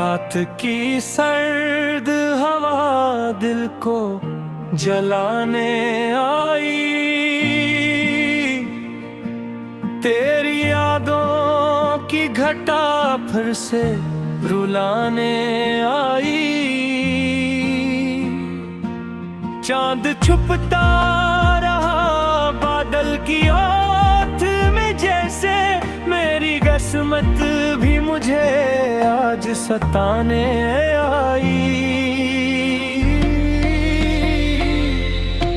रात की सर्द हवा दिल को जलाने आई, तेरी यादों की घटा फिर से रुलाने आई। चांद छुपता रहा बादल की ओट में, जैसे मेरी किस्मत भी मुझे आज सताने आई।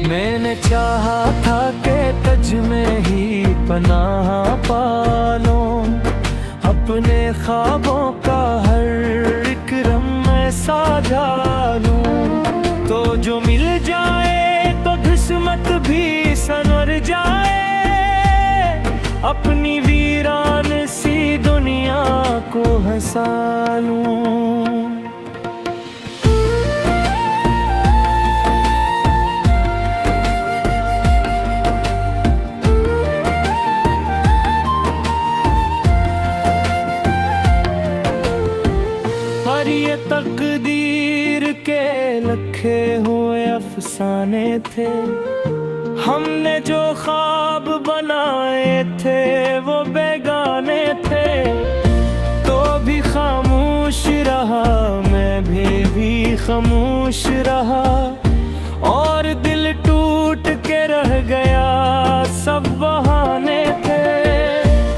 मैंने चाहा था कि तुझ में ही पनाह पालूं, अपने ख्वाबों का हर एक रंग ऐसा जालूं। तो जो मिल जाए तो किस्मत भी संवर जाए, अपनी वीरान सी दुनिया को हंसा लूं। पर ये तकदीर के लिखे हुए अफसाने थे, हमने जो ख्वाब बनाए थे वो बेगाने थे। तो भी खामोश रहा मैं भी खामोश रहा, और दिल टूट के रह गया सब बहाने थे।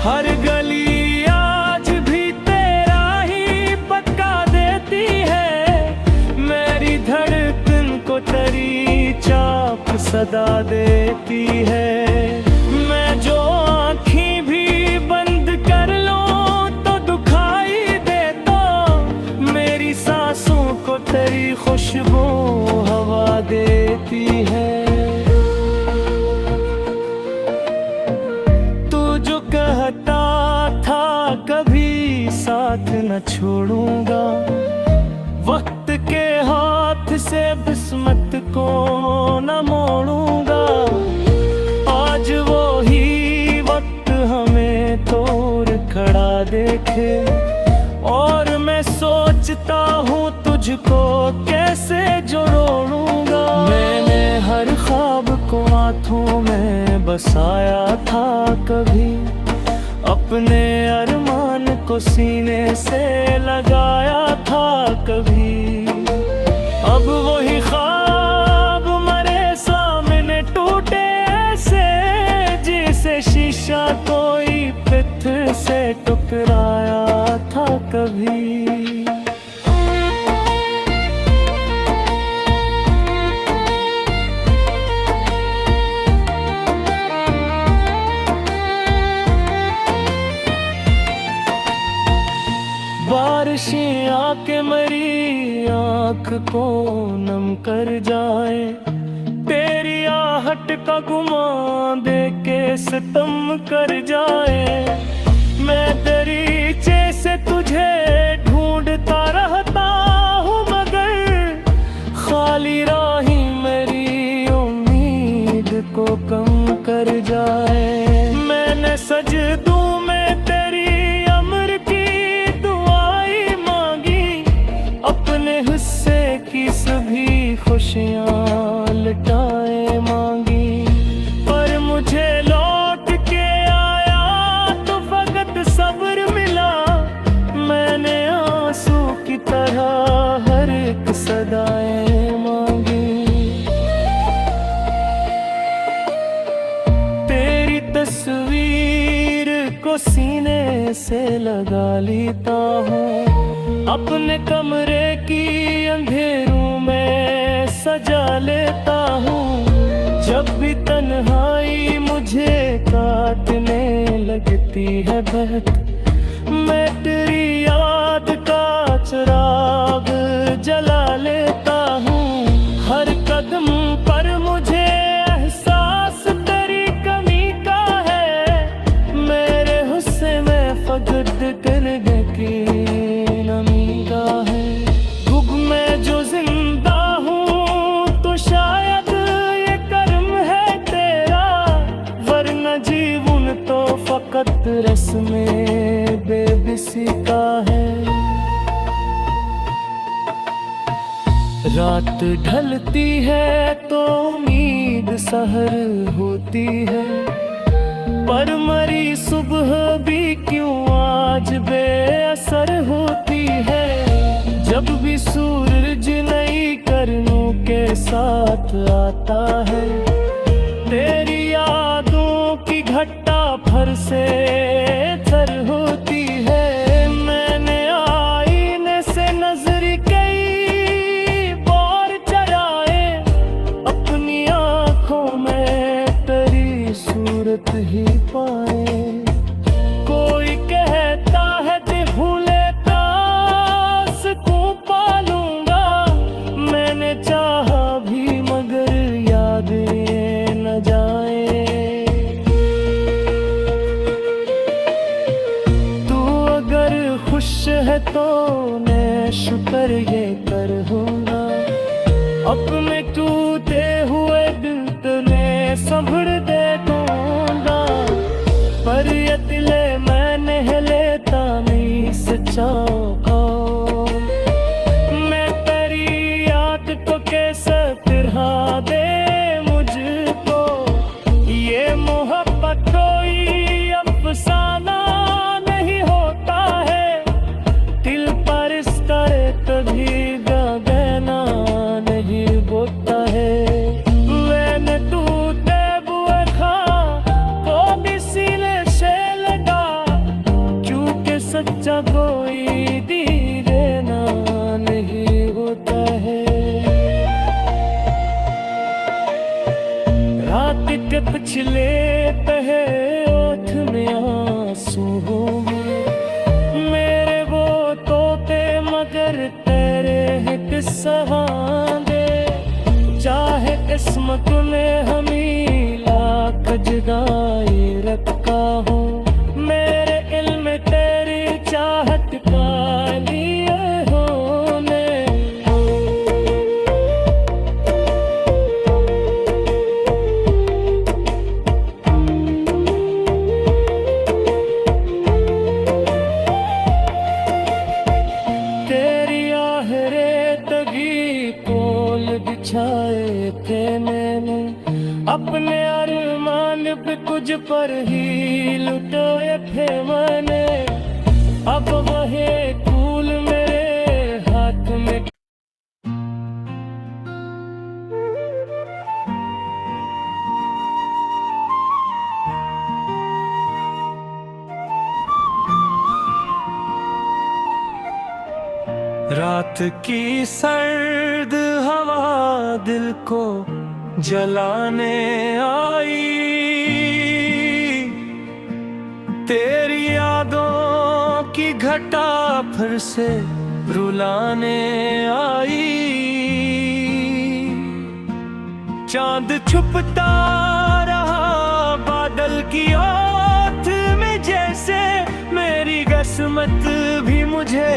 हर गली आज भी तेरा ही पक्का देती है, मेरी धड़कन को तेरी चाप सदा देती है। मैं जो आँखें भी बंद कर लूं तो दुखाई दे, तो मेरी सांसों को तेरी खुशबू हवा देती है। तू जो कहता था कभी साथ न छोड़ूंगा, वक्त के हाथ से किस्मत को न मोड़ूंगा। आज वो ही वक्त हमें तोड़ खड़ा देखे, और मैं सोचता हूँ तुझको कैसे जोड़ूंगा। मैंने हर ख्वाब को हाथों में बसाया था कभी, अपने अरमान को सीने से लगाया था कभी। अब वही ख्वाब मरे सामने टूटे ऐसे, जैसे शीशा कोई पत्थर से टकराया था कभी। बारिशें आके मेरी आँख को नम कर जाए, तेरी आहट का गुमान दे के सितम कर जाए। मैं दरीचे से तुझे ढूंढता रहता हूँ, मगर खाली राही मेरी उम्मीद को कम कर जाए। मैंने सजदों में तेरी अमर की अपने हिस्से की सभी खुशियाँ लुटाए मांगी, पर मुझे लौट के आया तो फकत सब्र मिला। मैंने आंसू की तरह हर एक सदाएं मांगी। तेरी तस्वीर को सीने से लगा लेता हूँ, अपने कमरे की अंधेरों में सजा लेता हूँ। जब भी तन्हाई मुझे काटने लगती है बहक, मैं तेरी याद का चिराग जला लेता हूँ। हर कदम पर मुझे एहसास तेरी कमी का है, मेरे हुस्से में फकत करने की नमी का है। गुग में जो जिंदा हूँ तो शायद ये कर्म है तेरा, वरना जीवन तो फकत रस्म बेबसी का है। रात ढलती है तो उम्मीद सहर होती है, पर मरी सुबह भी क्यों आज बेअसर होती है। जब भी सूरज नई किरणों के साथ आता है, तेरी यादों की घटा फर से तर होती है। मैंने आईने से नजर कई बार चराए, अपनी आंखों में तेरी सूरत ही पाए। कोई कहता है कि भूलेता सुकून पालूंगा, मैंने चाहा भी मगर यादें न जाए। तू अगर खुश है तो मैं शुक्र ये करूंगा, अपने टूटे हुए दिल तने संभल दे दूंगा। पर ये दिले मैंने लेता नहीं सचाओ, मैं तेरी याद को कैसे फिरा दे मुझको। ये मोहब्बत कोई अफसाना नहीं होता है, दिल पर इस तरह कभी गहना नहीं बोता है। मैंने टूटे बुए खा को भी सीने से लगा, क्योंकि सच्चा कोई धीरे ना नहीं होता है। रात के पिछले पहे ओठ में आंसू होंगे, मेरे वो तोते मगर तेरे हैं किस्सा दे। चाहे किस्मत ने हमें लाख जुदाई रखा हो, मेरे इल्म में तेरी चाहत पा लिए होने। तेरी आहरे तगी कोल बिछाए थे मैंने, अपने अरमान पे कुछ पर ही लुटाए थे मैंने। अब वही फूल मेरे हाथ में। रात की सर्द हवा दिल को जलाने आई, तेरी यादों की घटा फिर से रुलाने आई। चांद छुपता रहा बादल की ओट में, जैसे मेरी किस्मत भी मुझे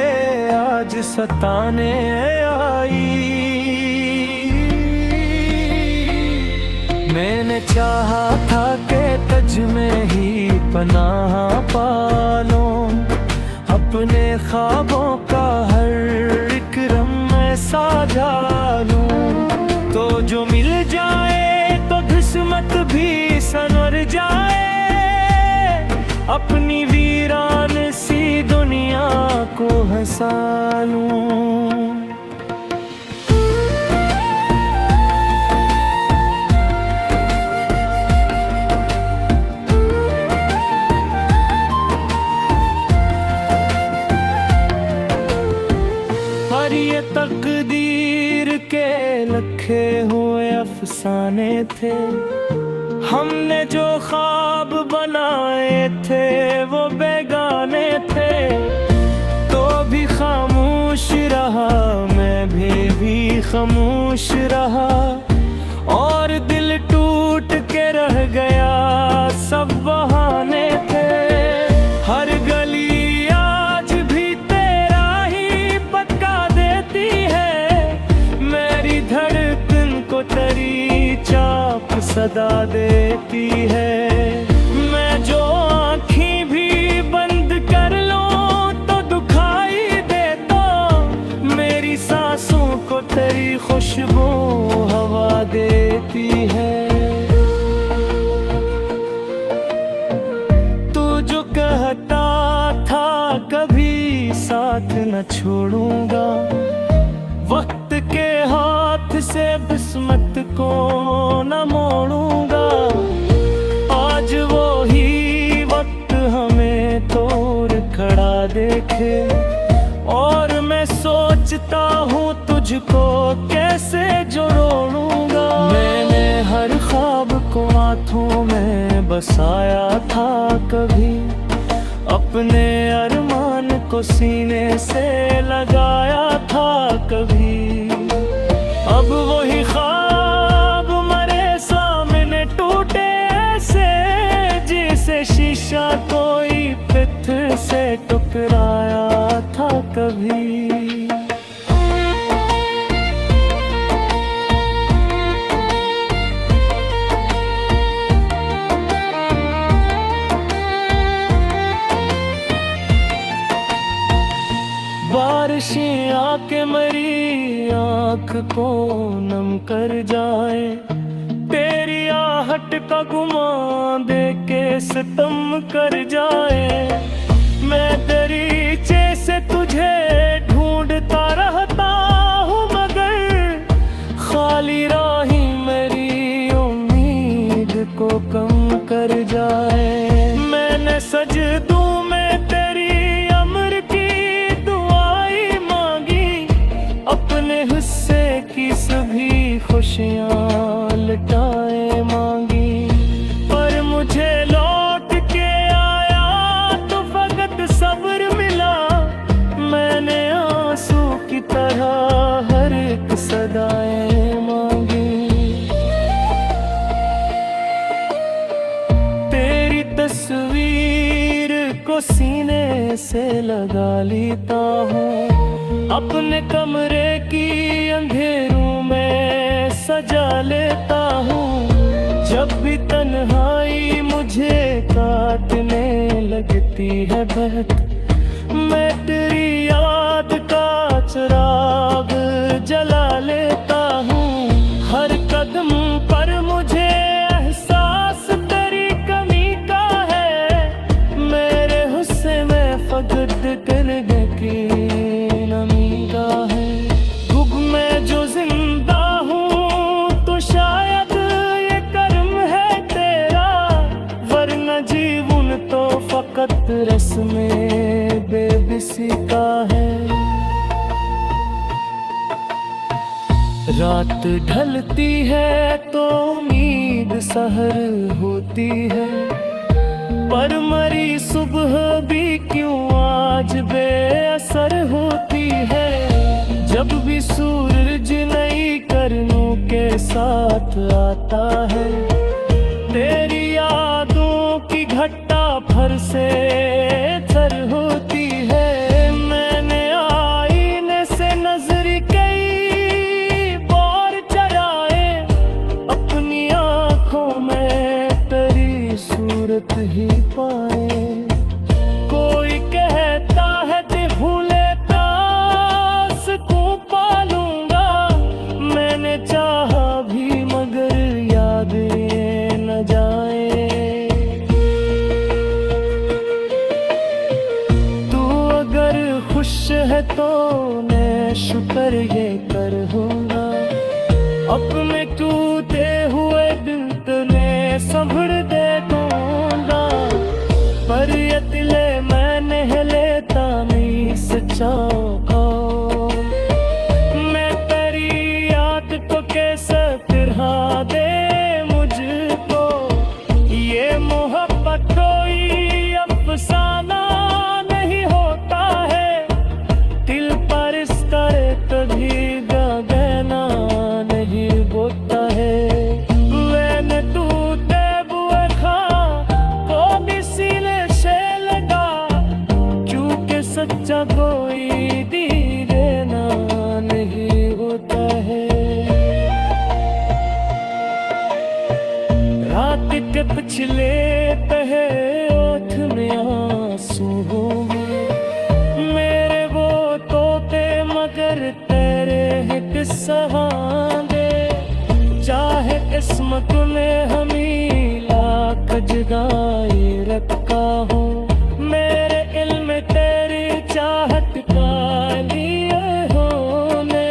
आज सताने आई। मैंने चाहा था कि तुझ में ही पनाह पालूं, अपने ख्वाबों का हर एक रंग में साजा लूं। तो जो मिल जाए तो किस्मत भी संवर जाए, अपनी वीरान सी दुनिया को हंसा लूं। पर ये तकदीर के लखे हुए अफसाने थे, हमने जो ख्वाब बनाए थे वो बेगाने थे। तो भी खामोश रहा मैं भी खामोश रहा, और दिल टूट के रह गया सब बहाने थे। हर गली आज भी तेरा ही पक्का देती है, मेरी धड़कन को तेरी चाप सदा देती है। मैं जो आँखें भी बंद कर लूं तो दुखाई दे, तो मेरी सांसों को तेरी खुशबू हवा देती है। तू जो कहता था कभी साथ न छोड़ूंगा, वक्त के हाथ से किस्मत को न मोड़ूंगा। आज वो ही वक्त हमें तोड़ खड़ा देखे, और मैं सोचता हूँ तुझको कैसे जोड़ूंगा। मैंने हर ख्वाब को हाथों में बसाया था कभी, अपने अरमान को सीने से लगाया था कभी। अब वही ख्वाब मरे सामने टूटे ऐसे, जिसे शीशा कोई पत्थर से टकराया था कभी। बारिशें आके मेरी आँख को नम कर जाए, तेरी आहट का गुमान दे के सितम कर जाए। मैं दरीचे से तुझे ढूंढता रहता हूँ, मगर खाली राही मेरी उम्मीद को कम कर जाए। मैंने सजदों में तेरी अमर की अपने हिस्से की सभी खुशियाँ लुटाए मांगी, पर मुझे लौट के आया तो फकत सब्र मिला। मैंने आंसू की तरह हर एक सदाएं मांगी। तेरी तस्वीर को सीने से लगा लेता हूँ, अपने कमरे की अंधेरों में सजा लेता हूँ। जब भी तन्हाई मुझे काटने लगती है बहक, मैं तेरी याद का चिराग जला लेता हूँ। हर कदम पर मुझे एहसास तेरी कमी का है, मेरे हुस्से में फकत करने की नमी का है। गुब में जो जिंदा हूँ तो शायद ये कर्म है तेरा, वरना जीवन तो फकत रस्म बेबसी का है। रात ढलती है तो उम्मीद सहर होती है, पर मरी सुबह भी क्यों आज बेअसर होती है। जब भी सूरज नई किरणों के साथ आता है, तेरी यादों की घट्टा भर से तर होती है। मैंने आईने से नजर कई बार चराए, अपनी आँखों में तेरी सूरत ही पाए। कोई कहता है ते भूले सुकून पालूंगा, मैंने चाहा भी मगर याद ये न जाए। तू अगर खुश है तो मैं शुक्र ये करूँगा, अपने टूटे हुए दिल तने संभल दे दूंगा। पर ये दिले मैंने लेता नहीं सचाओ, मैं तेरी याद को कैसे फिरा दे मुझको। ये मोहब्बत कोई अफसाना नहीं होता है, दिल पर इस तरह कभी गहना नहीं बोता है। मैंने टूटे बुए खा को भी सीने से लगा, क्योंकि सच्चा कोई दीवाना नहीं होता है। रात के पिछले पहर ओठ में आंसू होंगे, मेरे वो तोते मगर तेरे हिट सहांदे चाहे किस्मत ने हमी लाख जगाए रखा हो मेरे इल्म में तेरी चाहत का लिए होने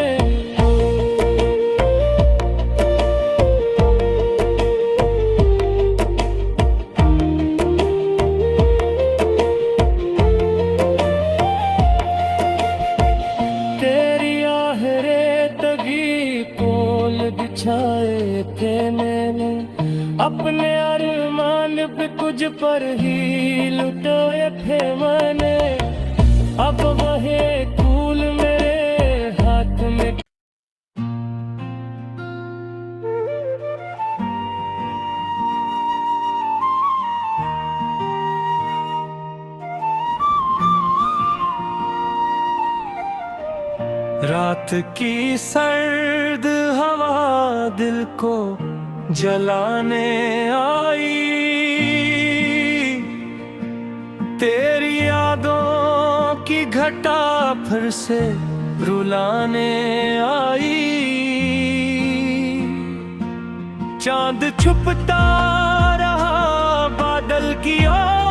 तेरी आहरे तगी पोल बिछाए थे मैंने अपने अरमान पे कुछ पर ही लुटाए थे मैंने अब वही फूल मेरे हाथ में रात की सर्द हवा दिल को जलाने आई तेरी यादों की घटा फिर से रुलाने आई चांद छुपता रहा बादल की ओर